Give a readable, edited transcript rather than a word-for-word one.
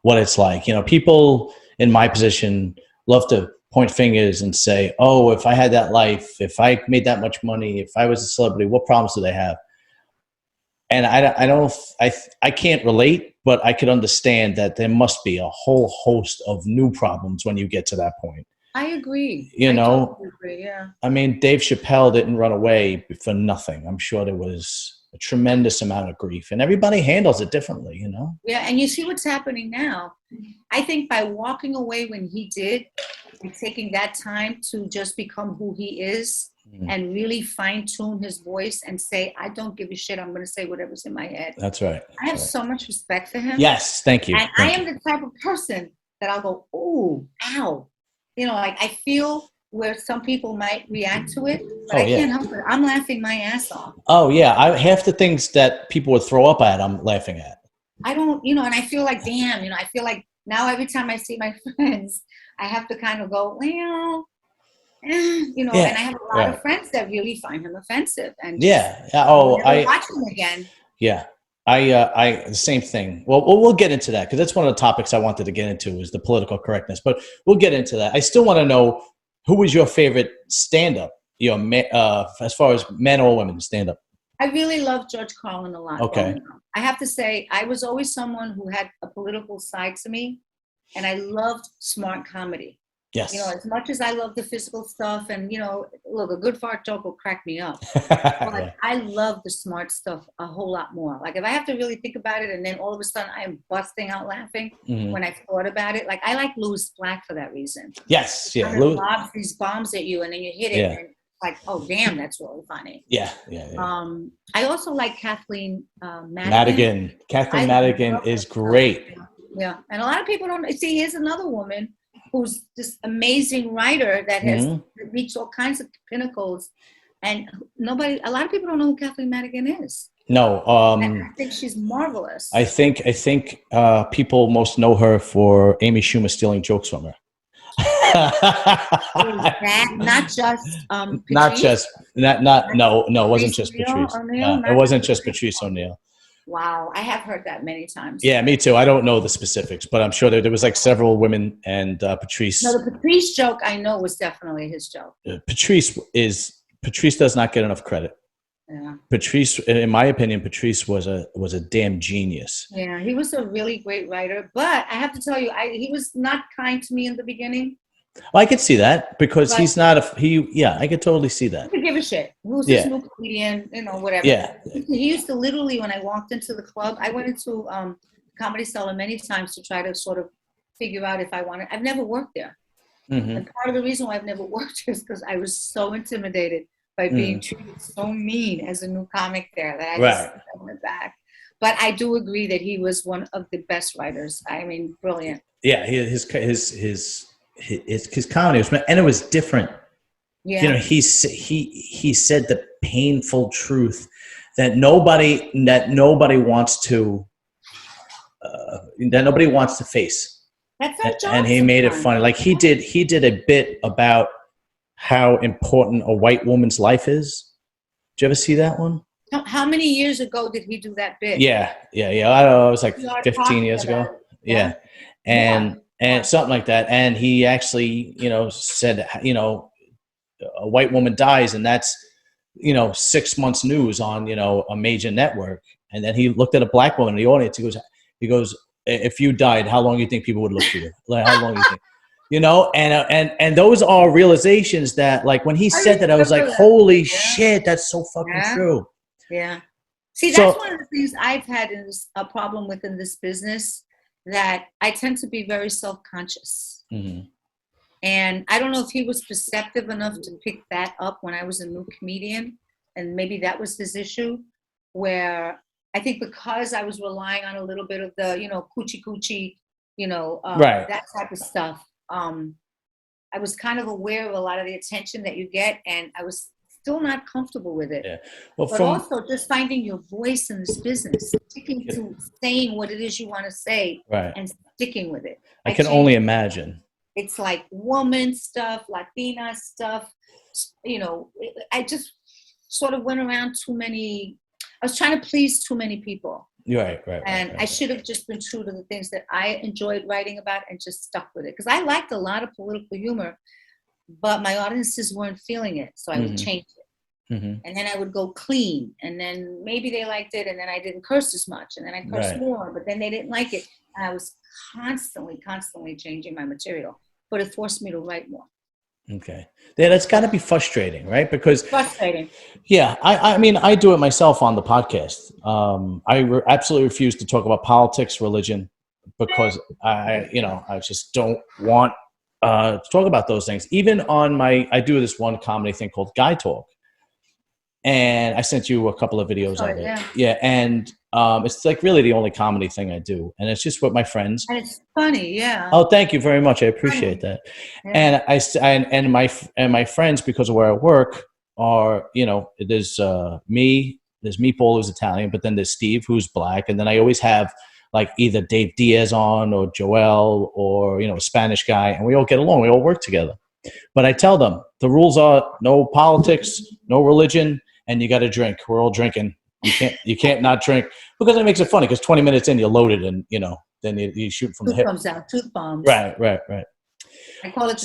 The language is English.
what it's like. You know, people in my position love to point fingers and say, oh, if I had that life, if I made that much money, if I was a celebrity, what problems do they have? And I can't relate, but I could understand that there must be a whole host of new problems when you get to that point. I agree. You know, totally agree, yeah. I mean, Dave Chappelle didn't run away for nothing. I'm sure there was a tremendous amount of grief, and everybody handles it differently, you know? Yeah, and you see what's happening now. I think by walking away when he did, and taking that time to just become who he is, and really fine-tune his voice and say, I don't give a shit, I'm going to say whatever's in my head. That's right. I have so much respect for him. Yes, thank you. And I am the type of person that I'll go, ooh, ow. You know, like I feel where some people might react to it, but I can't help it. I'm laughing my ass off. Oh, yeah. Half the things that people would throw up at, I'm laughing at. I don't, you know, and I feel like, damn, you know, I feel like now every time I see my friends, I have to kind of go, well, you know, and I have a lot of friends that really find him offensive. And I watch him again. Yeah. The same thing. Well, we'll get into that because that's one of the topics I wanted to get into is the political correctness, but we'll get into that. I still want to know who was your favorite stand-up, you know, as far as men or women stand-up. I really love George Carlin a lot. Okay. I have to say, I was always someone who had a political side to me, and I loved smart comedy. Yes. You know, as much as I love the physical stuff and, you know, look, a good fart joke will crack me up. But I love the smart stuff a whole lot more. Like if I have to really think about it and then all of a sudden I am busting out laughing when I thought about it. Like I like Louis Black for that reason. Yes. Yeah. Louis lobs these bombs at you and then you hit it and like, oh, damn, that's really funny. Yeah. I also like Kathleen Madigan. Kathleen Madigan is great. Yeah. And a lot of people don't see, here's another woman who's this amazing writer that has reached all kinds of pinnacles. And a lot of people don't know who Kathleen Madigan is. No. I think she's marvelous. I think people most know her for Amy Schumer stealing jokes from her. Not just Patrice? No, it wasn't just Patrice. It wasn't just Patrice O'Neal. Wow, I have heard that many times. Yeah, me too. I don't know the specifics, but I'm sure there was like several women and Patrice. No, the Patrice joke I know was definitely his joke. Patrice does not get enough credit. Yeah. Patrice, in my opinion, Patrice was a damn genius. Yeah, he was a really great writer, but I have to tell you, he was not kind to me in the beginning. Well, I could see that because he's not I could totally see that. I could give a shit. Who's this new comedian? You know, whatever. Yeah. He used to literally, when I walked into the club, I went into Comedy Cellar many times to try to sort of figure out if I wanted. I've never worked there. And part of the reason why I've never worked is because I was so intimidated by being treated so mean as a new comic there that I just went back. But I do agree that he was one of the best writers. I mean, brilliant. Yeah, his comedy was, and it was different. Yeah. You know, he said the painful truth that nobody wants to face. That's our job. And he made it funny. Like he did a bit about how important a white woman's life is. Did you ever see that one? How many years ago did he do that bit? Yeah. I don't know. It was like 15 years ago. Yeah. And something like that. And he actually, you know, said, you know, a white woman dies and that's, you know, 6 months news on, you know, a major network. And then he looked at a black woman in the audience. He goes, if you died, how long do you think people would look for you? Like, how long do you think? You know, and those are realizations that, like, when he said that, I was like, holy shit, that's so fucking true. Yeah. See, that's one of the things I've had a problem with in this business, that I tend to be very self-conscious. And I don't know if he was perceptive enough to pick that up when I was a new comedian. And maybe that was his issue, where I think because I was relying on a little bit of the, you know, coochie, you know, that type of stuff. I was kind of aware of a lot of the attention that you get, and I was still not comfortable with it. Yeah. Well, but also just finding your voice in this business, sticking to saying what it is you want to say and sticking with it. I can only imagine. It's like woman stuff, Latina stuff. You know, I just sort of went around too many. I was trying to please too many people. Right. And I should have just been true to the things that I enjoyed writing about and just stuck with it. Because I liked a lot of political humor, but my audiences weren't feeling it. So I would change it. And then I would go clean. And then maybe they liked it. And then I didn't curse as much. And then I cursed more, but then they didn't like it. And I was constantly changing my material. But it forced me to write more. Okay. Yeah, that's got to be frustrating, right? Because frustrating. Yeah, I mean, I do it myself on the podcast. I absolutely refuse to talk about politics, religion, because I just don't want to talk about those things. Even on I do this one comedy thing called Guy Talk, and I sent you a couple of videos of it. Yeah, and it's like really the only comedy thing I do, and it's just with my friends. And it's funny, yeah. Oh, thank you very much. I appreciate that. Yeah. And my friends, because of where I work, are, there's me, there's Meatball, who's Italian, but then there's Steve, who's black, and then I always have like either Dave Diaz on or Joel or a Spanish guy, and we all get along. We all work together. But I tell them the rules are no politics, no religion, and you got to drink. We're all drinking. You can't not drink, because it makes it funny. Because 20 minutes in, you're loaded, and then you shoot from the hip. Comes out, tooth bombs. Right. I call it